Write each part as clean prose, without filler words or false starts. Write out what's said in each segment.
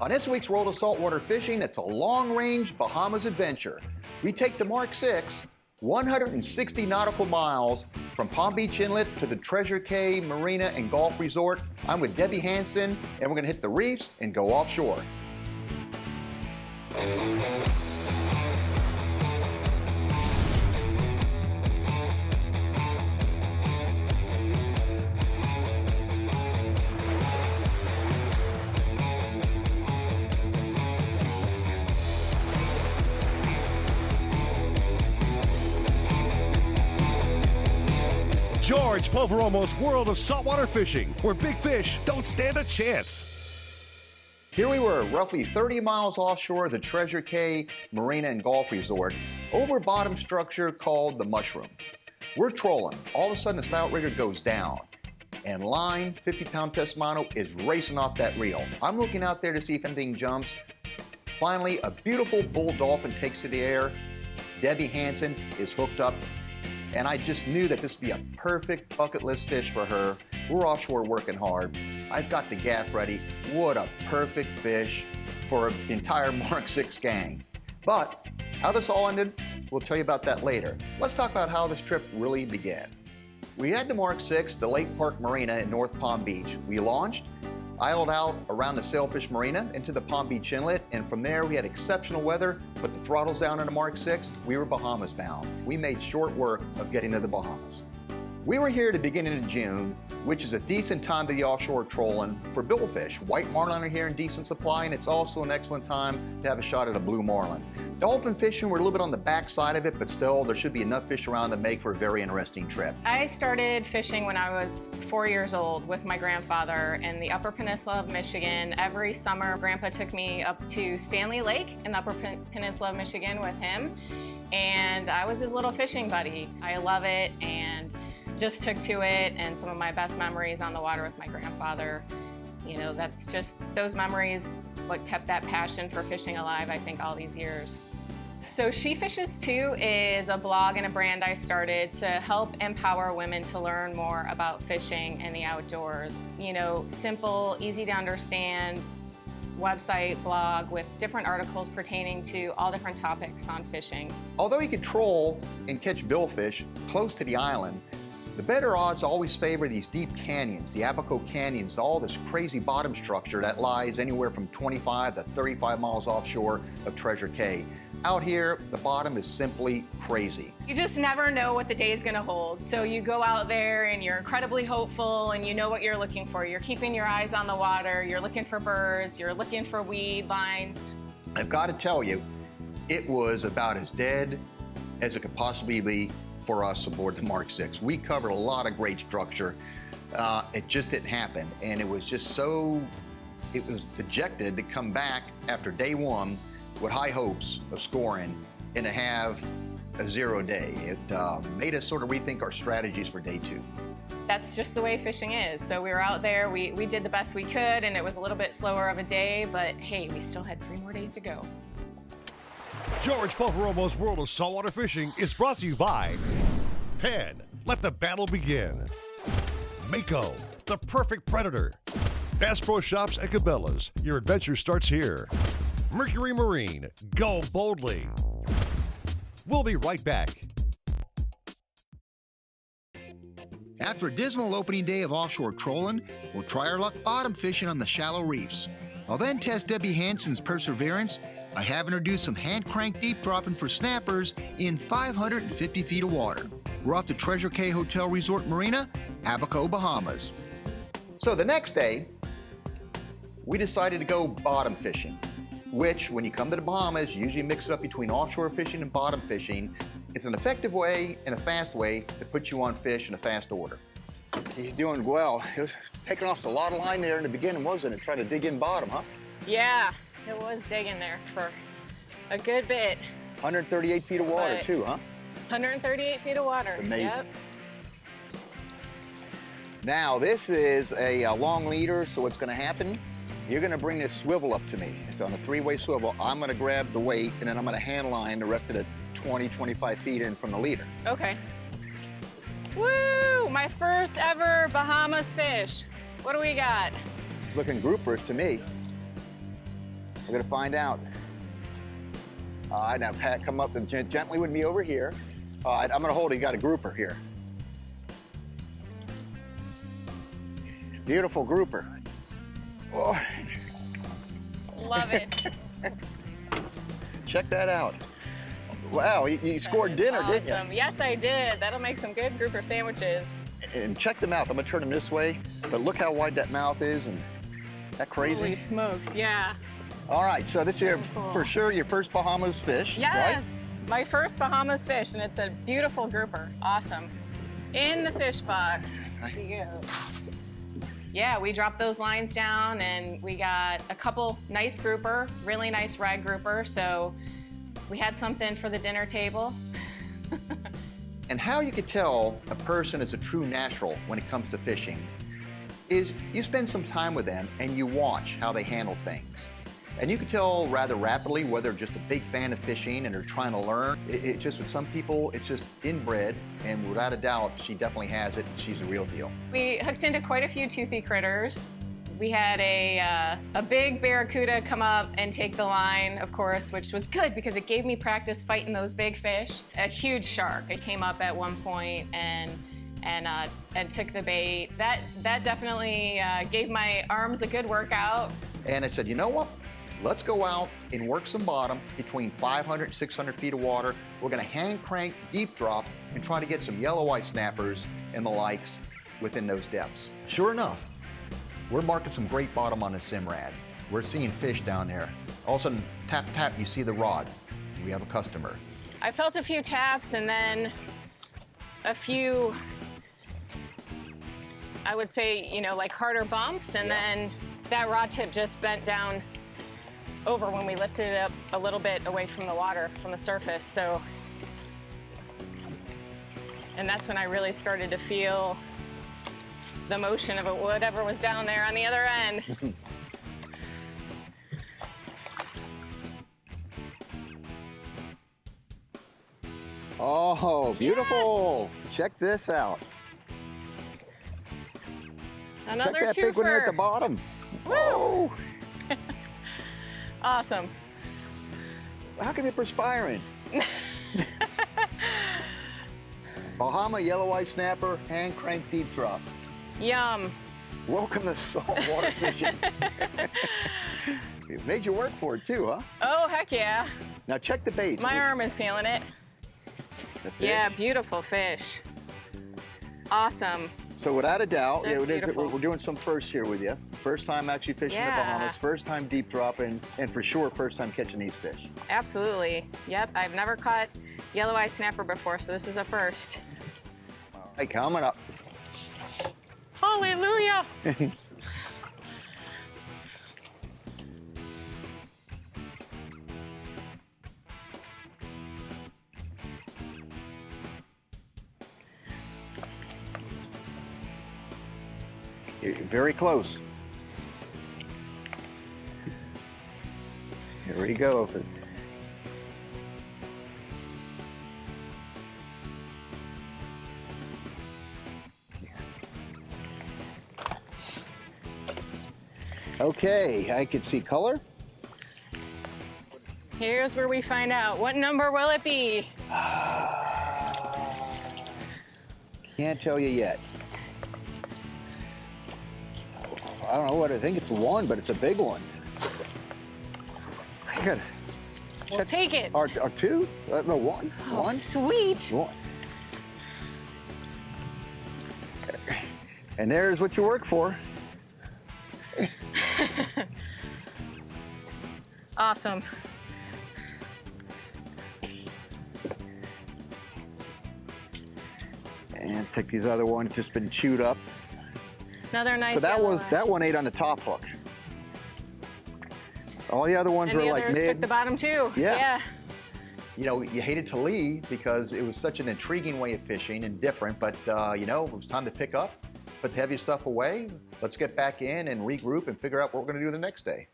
On this week's World of Saltwater Fishing, it's a long-range Bahamas adventure. We take the Mark VI, 160 nautical miles from Palm Beach Inlet to the Treasure Cay Marina and Golf Resort. I'm with Debbie Hanson, and we're going to hit the reefs and go offshore. George Poveromo's World of Saltwater Fishing, where big fish don't stand a chance. Here we were, roughly 30 miles offshore the Treasure Cay Marina and Golf Resort, over a bottom structure called the Mushroom. We're trolling. All of a sudden, the spout rigger goes down, and line, 50-pound test mono, is racing off that reel. I'm looking out there to see if anything jumps. Finally, a beautiful bull dolphin takes to the air. Debbie Hanson is hooked up, and I just knew that this would be a perfect bucket list fish for her. We're offshore working hard. I've got the gaff ready. What a perfect fish for the entire Mark VI gang. But how this all ended, we'll tell you about that later. Let's talk about how this trip really began. We had the Mark VI, the Lake Park Marina in North Palm Beach. We launched, idled out around the Sailfish Marina into the Palm Beach Inlet, and from there we had exceptional weather, put the throttles down on the Mark VI, we were Bahamas bound. We made short work of getting to the Bahamas. We were here at the beginning of June, which is a decent time to be offshore trolling for billfish. White marlin are here in decent supply, and it's also an excellent time to have a shot at a blue marlin. Dolphin fishing, we're a little bit on the back side of it, but still there should be enough fish around to make for a very interesting trip. I started fishing when I was 4 years old with my grandfather in the Upper Peninsula of Michigan. Every summer, Grandpa took me up to Stanley Lake in the Upper Peninsula of Michigan with him, and I was his little fishing buddy. I love it and just took to it, and some of my best memories on the water with my grandfather. You know, that's just those memories what kept that passion for fishing alive, I think, all these years. So She Fishes Too is a blog and a brand I started to help empower women to learn more about fishing and the outdoors. You know, simple, easy to understand website, blog with different articles pertaining to all different topics on fishing. Although you can troll and catch billfish close to the island, the better odds always favor these deep canyons, the Abaco Canyons, all this crazy bottom structure that lies anywhere from 25 to 35 miles offshore of Treasure Cay. Out here, the bottom is simply crazy. You just never know what the day is going to hold. So you go out there and you're incredibly hopeful and you know what you're looking for. You're keeping your eyes on the water, you're looking for birds, you're looking for weed lines. I've got to tell you, it was about as dead as it could possibly be for us aboard the Mark VI. We covered a lot of great structure. It just didn't happen. And it was just so, it was dejected to come back after day one with high hopes of scoring and to have a 0 day. It made us sort of rethink our strategies for day two. That's just the way fishing is. So we were out there, we did the best we could, and it was a little bit slower of a day, but hey, we still had 3 more days to go. George Poveromo's World of Saltwater Fishing is brought to you by Penn, let the battle begin. Mako, the perfect predator. Bass Pro Shops and Cabela's, your adventure starts here. Mercury Marine, go boldly. We'll be right back. After a dismal opening day of offshore trolling, we'll try our luck bottom fishing on the shallow reefs. I'll then test Debbie Hanson's perseverance by having her do some hand-crank deep dropping for snappers in 550 feet of water. We're off to Treasure Cay Hotel Resort Marina, Abaco, Bahamas. So the next day, we decided to go bottom fishing, which, when you come to the Bahamas, you usually mix it up between offshore fishing and bottom fishing. It's an effective way and a fast way to put you on fish in a fast order. You're doing well. It was taking off a lot of line there in the beginning, wasn't it? Trying to dig in bottom, huh? Yeah, it was digging there for a good bit. 138 feet of water too, huh? 138 feet of water. It's amazing. Yep. Now, this is a long leader, so what's gonna happen, you're gonna bring this swivel up to me. It's on a 3-way swivel. I'm gonna grab the weight, and then I'm gonna hand line the rest of the 20, 25 feet in from the leader. Okay. Woo! My first ever Bahamas fish. What do we got? Looking groupers to me. We're gonna find out. All right, now Pat, come up gently with me over here. All right, I'm gonna hold it. You got a grouper here. Beautiful grouper. Oh. Love it. Check that out. Wow, you scored dinner, awesome. didn't you? Yes, I did. That'll make some good grouper sandwiches. And check the mouth. I'm gonna turn him this way, but look how wide that mouth is, and that crazy. Holy smokes, yeah. All right, so this is cool. for sure your first Bahamas fish, Yes, my first Bahamas fish, and it's a beautiful grouper. Awesome. In the fish box. Here you go. Yeah, we dropped those lines down, and we got a couple nice grouper, really nice rag grouper, so we had something for the dinner table. And how you can tell a person is a true natural when it comes to fishing is you spend some time with them and you watch how they handle things. And you can tell rather rapidly whether they're just a big fan of fishing and they're trying to learn. It's just with some people, it's just inbred, and without a doubt, she definitely has it, and she's the real deal. We hooked into quite a few toothy critters. We had a big barracuda come up and take the line, of course, which was good because it gave me practice fighting those big fish. A huge shark. It came up at one point and took the bait. That definitely gave my arms a good workout. And I said, you know what? Let's go out and work some bottom between 500 and 600 feet of water. We're gonna hand crank, deep drop, and try to get some yellow eye snappers and the likes within those depths. Sure enough, we're marking some great bottom on the Simrad. We're seeing fish down there. All of a sudden, tap, tap, you see the rod. We have a customer. I felt a few taps and then a few, I would say, you know, like harder bumps, and then that rod tip just bent down over when we lifted it up a little bit away from the water, from the surface. So, and that's when I really started to feel the motion of it, whatever was down there on the other end. Oh, beautiful. Yes. Check this out. Another Check that big one there at the bottom. Woo! Awesome. How come you're perspiring? Bahama yellow eye snapper, hand crank deep drop. Yum. Welcome to saltwater fishing. It made you work for it too, huh? Oh, heck yeah. Now check the bait. My arm is feeling it. The fish. Yeah, beautiful fish. Awesome. So without a doubt, That's beautiful. we're doing some firsts here with you. First time actually fishing the Bahamas, first time deep dropping, and for sure first time catching these fish. Absolutely. Yep, I've never caught yellow eye snapper before, so this is a first. All right, coming up. Hallelujah. You're very close. Here we go. Okay, I can see color. Here's where we find out. What number will it be? Can't tell you yet. I don't know what I think. It's one, but it's a big one. I gotta We'll take it. Or two? No, one. Oh, one. sweet. One. And there's what you work for. Awesome. And take these other ones, just been chewed up. Another nice. So yellow that one ate on the top hook. All the other ones and were the like others mid. took the bottom too. Yeah. You know, you hated to leave because it was such an intriguing way of fishing and different, but you know, it was time to pick up, put the heavy stuff away. Let's get back in and regroup and figure out what we're gonna do the next day.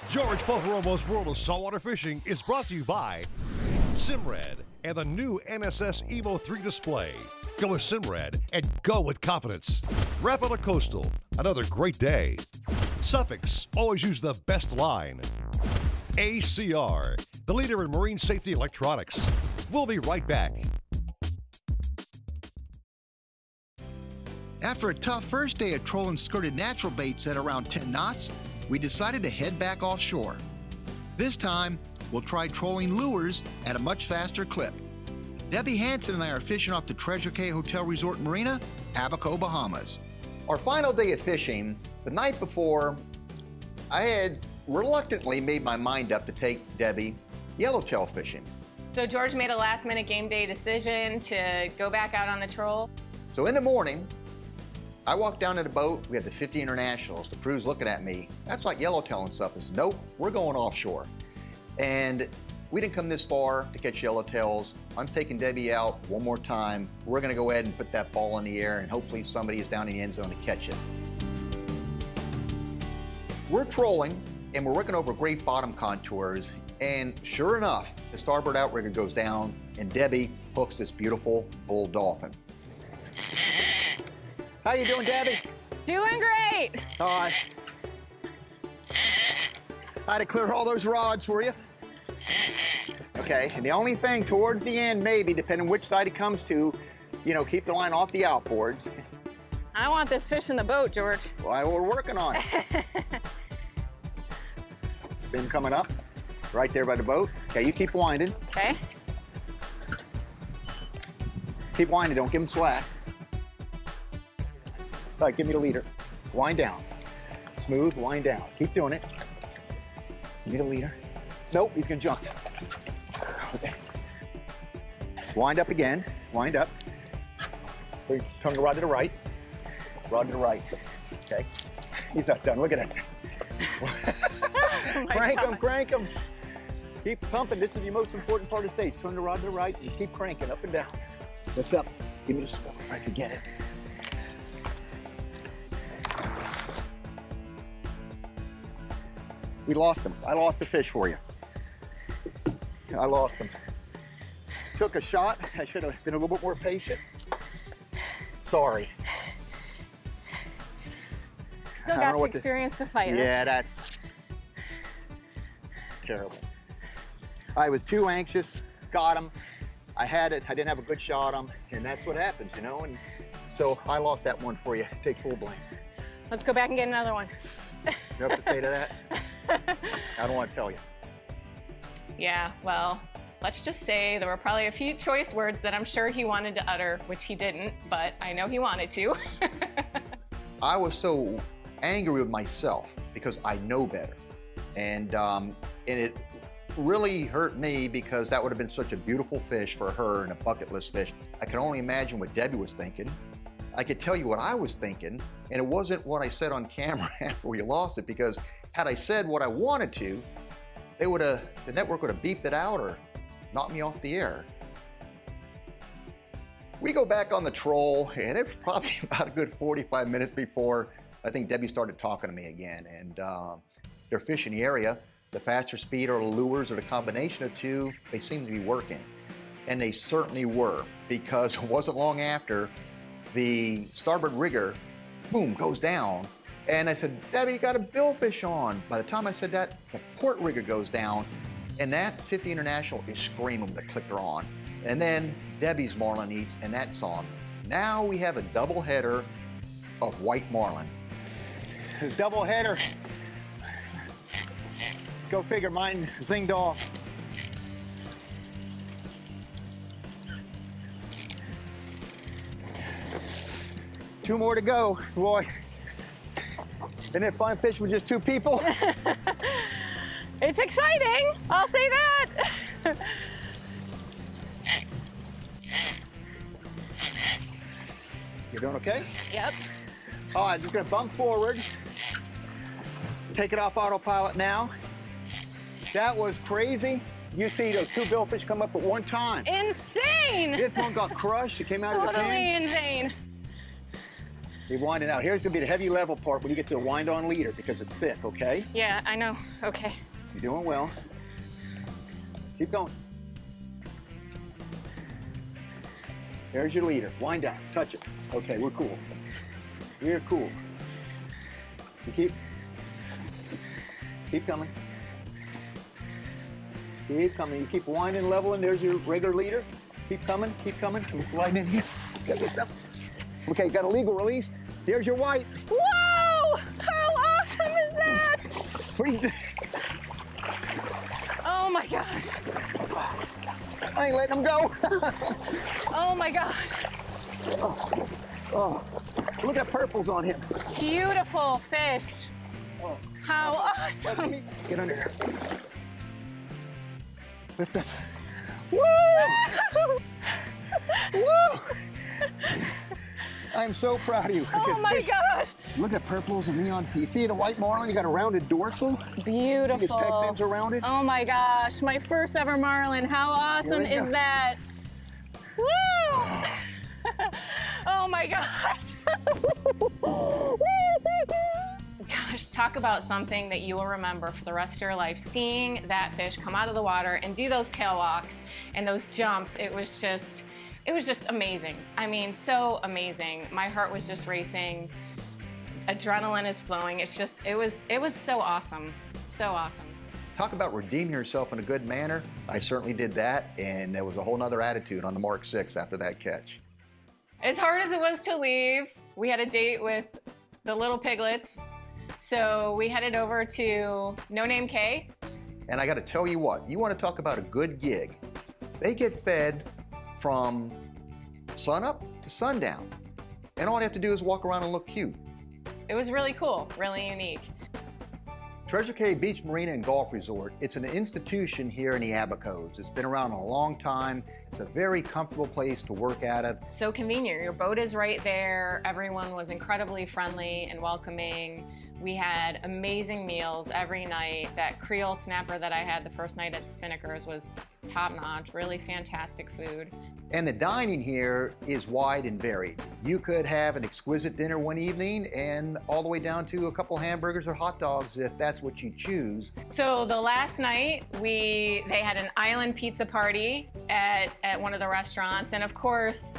George Poveromo's World of Saltwater Fishing is brought to you by Simrad and the new NSS Evo 3 display. Go with Simrad and go with confidence. Rapala Coastal, another great day. Suffix, always use the best line. ACR, the leader in marine safety electronics. We'll be right back. After a tough first day of trolling skirted natural baits at around 10 knots, we decided to head back offshore. This time, we'll try trolling lures at a much faster clip. Debbie Hanson and I are fishing off the Treasure Cay Hotel Resort Marina, Abaco, Bahamas. Our final day of fishing, the night before, I had reluctantly made my mind up to take Debbie yellowtail fishing. So George made a last-minute game day decision to go back out on the troll. So in the morning, I walked down to the boat. We had the 50 internationals. The crew's looking at me. That's like yellowtail and stuff. I said, nope, we're going offshore. And we didn't come this far to catch yellowtails. I'm taking Debbie out one more time. We're gonna go ahead and put that ball in the air and hopefully somebody is down in the end zone to catch it. We're trolling and we're working over great bottom contours. And sure enough, the starboard outrigger goes down and Debbie hooks this beautiful bull dolphin. How you doing, Debbie? Doing great. I had to clear all those rods for you. Okay, and the only thing towards the end, maybe, depending which side it comes to, keep the line off the outboards. I want this fish in the boat, George. Well, we're working on it. Fin coming up, right there by the boat. Okay, you keep winding. Okay. Keep winding, don't give him slack. All right, give me the leader. Wind down. Smooth, wind down. Keep doing it. Give me the leader. Nope, he's gonna jump. Okay. Wind up again, wind up. Turn the rod to the right. Rod to the right. Okay. He's not done, look at that. Crank him. Keep pumping, this is the most important part of the stage. Turn the rod to the right and keep cranking up and down. Lift up, give me the swell if I could get it. We lost him. I lost the fish for you. I lost him. Took a shot. I should have been a little bit more patient. Sorry. Still got to experience the fight. Yeah, that's terrible. I was too anxious. Got him. I had it. I didn't have a good shot on him. And that's what happens, And so I lost that one for you. Take full blame. Let's go back and get another one. You have to say to that? I don't want to tell you. Yeah, well, let's just say there were probably a few choice words that I'm sure he wanted to utter, which he didn't, but I know he wanted to. I was so angry with myself because I know better. And it really hurt me because that would have been such a beautiful fish for her and a bucket list fish. I can only imagine what Debbie was thinking. I could tell you what I was thinking, and it wasn't what I said on camera after we lost it, because had I said what I wanted to, the network would have beeped it out or knocked me off the air. We go back on the troll, and it was probably about a good 45 minutes before I think Debbie started talking to me again. And they're fishing the area. The faster speed or the lures or the combination of two, they seem to be working. And they certainly were, because it wasn't long after the starboard rigger, boom, goes down. And I said, Debbie, you got a billfish on. By the time I said that, the port rigger goes down, and that 50 International is screaming with the clicker on. And then Debbie's Marlin eats, and that's on. Now we have a double header of white Marlin. Double header. Go figure, mine zinged off. Two more to go, boy. Isn't it fun fishing with just two people? It's exciting, I'll say that. You doing okay? Yep. All right, just gonna bump forward. Take it off autopilot now. That was crazy. You see those two billfish come up at one time. Insane! This one got crushed, it came out of the Totally pan. insane. You're winding out. Here's gonna be the heavy level part when you get to the wind on leader because it's thick, okay? Yeah, I know, okay. You're doing well. Keep going. There's your leader. Wind down, touch it. Okay, we're cool. We're cool. You keep Keep coming. Keep coming. You keep winding, leveling. There's your regular leader. Keep coming. Keep coming. Come sliding in here. Okay, got a legal release. There's your white. Whoa! How awesome is that? Oh my gosh. I ain't letting him go. Oh my gosh. Oh, look at purples on him. Beautiful fish. Oh. How awesome. Get under here. Lift up. Woo! Woo! I'm so proud of you. Oh my gosh. Look at purples and neons. You see the white marlin? You got a rounded dorsal. Beautiful. See his pec fins are rounded? Oh my gosh. My first ever marlin. How awesome is that? Woo! Oh my gosh. Gosh, talk about something that you will remember for the rest of your life. Seeing that fish come out of the water and do those tail walks and those jumps, it was just amazing. I mean, so amazing. My heart was just racing. Adrenaline is flowing. It was so awesome. So awesome. Talk about redeeming yourself in a good manner. I certainly did that, and there was a whole nother attitude on the Mark 6 after that catch. As hard as it was to leave, we had a date with the little piglets. So we headed over to No Name Cay. And I got to tell you what, you want to talk about a good gig. They get fed from sunup to sundown. And all you have to do is walk around and look cute. It was really cool, really unique. Treasure Cay Beach Marina and Golf Resort, it's an institution here in the Abacos. It's been around a long time. It's a very comfortable place to work out of. So convenient. Your boat is right there. Everyone was incredibly friendly and welcoming. We had amazing meals every night. That Creole snapper that I had the first night at Spinnaker's was top-notch, really fantastic food. And the dining here is wide and varied. You could have an exquisite dinner one evening and all the way down to a couple hamburgers or hot dogs if that's what you choose. So the last night, they had an island pizza party at one of the restaurants, and of course,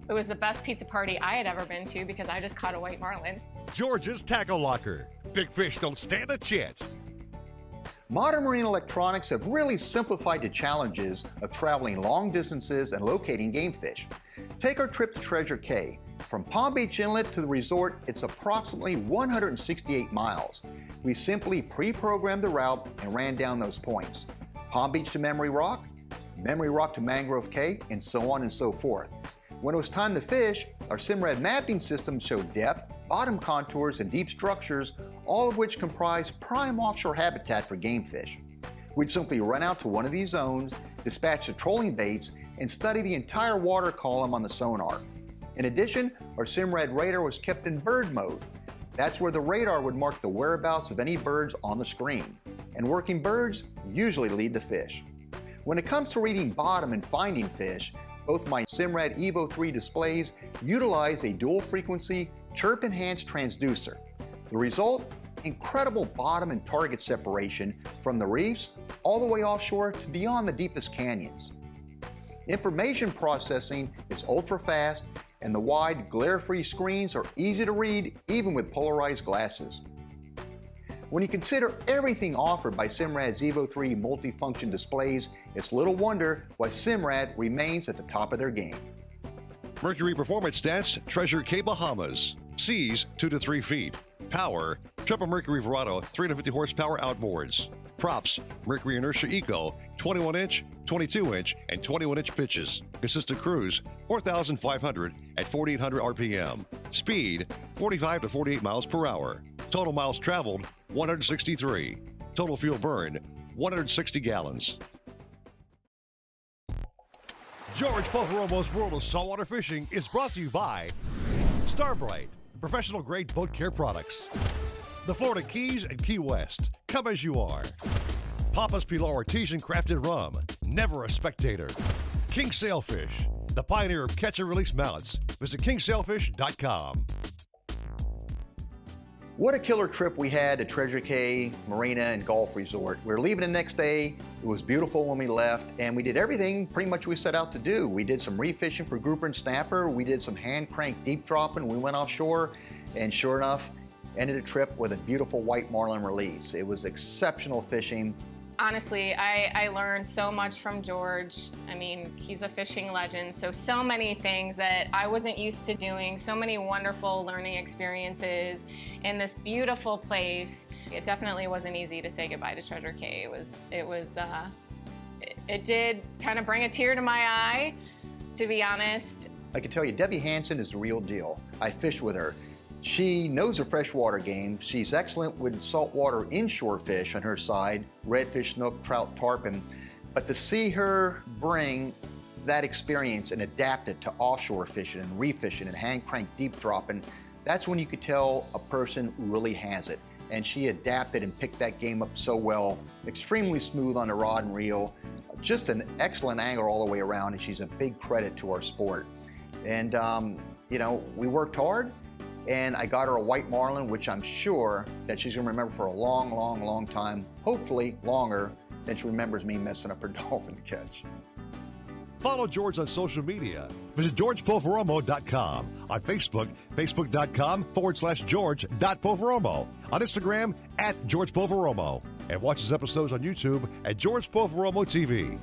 it was the best pizza party I had ever been to because I just caught a white marlin. George's Tackle Locker. Big fish don't stand a chance. Modern marine electronics have really simplified the challenges of traveling long distances and locating game fish. Take our trip to Treasure Cay. From Palm Beach Inlet to the resort, it's approximately 168 miles. We simply pre-programmed the route and ran down those points. Palm Beach to Memory Rock to Mangrove Cay, and so on and so forth. When it was time to fish, our Simrad mapping system showed depth, bottom contours, and deep structures, all of which comprise prime offshore habitat for game fish. We'd simply run out to one of these zones, dispatch the trolling baits, and study the entire water column on the sonar. In addition, our Simrad radar was kept in bird mode. That's where the radar would mark the whereabouts of any birds on the screen. And working birds usually lead the fish. When it comes to reading bottom and finding fish, both my Simrad Evo 3 displays utilize a dual-frequency, chirp-enhanced transducer. The result? Incredible bottom and target separation from the reefs all the way offshore to beyond the deepest canyons. Information processing is ultra-fast, and the wide, glare-free screens are easy to read even with polarized glasses. When you consider everything offered by Simrad's Evo 3 multifunction displays, it's little wonder why Simrad remains at the top of their game. Mercury Performance Stats, Treasure Cay, Bahamas. Seas 2 to 3 feet. Power, Triple Mercury Verado 350 horsepower outboards. Props, Mercury Inertia Eco, 21-inch, 22-inch, and 21-inch pitches. Consistent cruise, 4,500 at 4,800 RPM. Speed, 45 to 48 miles per hour. Total miles traveled, 163. Total fuel burned, 160 gallons. George Poveromo's World of Saltwater Fishing is brought to you by Starbright, professional grade boat care products. The Florida Keys and Key West, come as you are. Papa's Pilar Artesian Crafted Rum, never a spectator. King Sailfish, the pioneer of catch and release mallets. Visit kingsailfish.com. What a killer trip we had to Treasure Cay Marina and Golf Resort. We were leaving the next day. It was beautiful when we left, and we did everything pretty much we set out to do. We did some reef fishing for grouper and snapper. We did some hand crank deep dropping. We went offshore, and sure enough, ended the trip with a beautiful white marlin release. It was exceptional fishing. Honestly, I learned so much from George. I mean, he's a fishing legend, so many things that I wasn't used to doing, so many wonderful learning experiences in this beautiful place. It definitely wasn't easy to say goodbye to Treasure Cay. It did kind of bring a tear to my eye, to be honest. I can tell you, Debbie Hanson is the real deal. I fished with her. She knows her freshwater game. She's excellent with saltwater inshore fish on her side, redfish, snook, trout, tarpon. But to see her bring that experience and adapt it to offshore fishing and reef fishing and hand crank deep dropping, that's when you could tell a person really has it. And she adapted and picked that game up so well, extremely smooth on the rod and reel, just an excellent angler all the way around, and she's a big credit to our sport. And, we worked hard. And I got her a white marlin, which I'm sure that she's gonna remember for a long, long, long time, hopefully longer than she remembers me messing up her dolphin catch. Follow George on social media. Visit GeorgePoveromo.com. On Facebook, Facebook.com/George.Poveromo. On Instagram, @George Poveromo. And watch his episodes on YouTube at George Poveromo TV.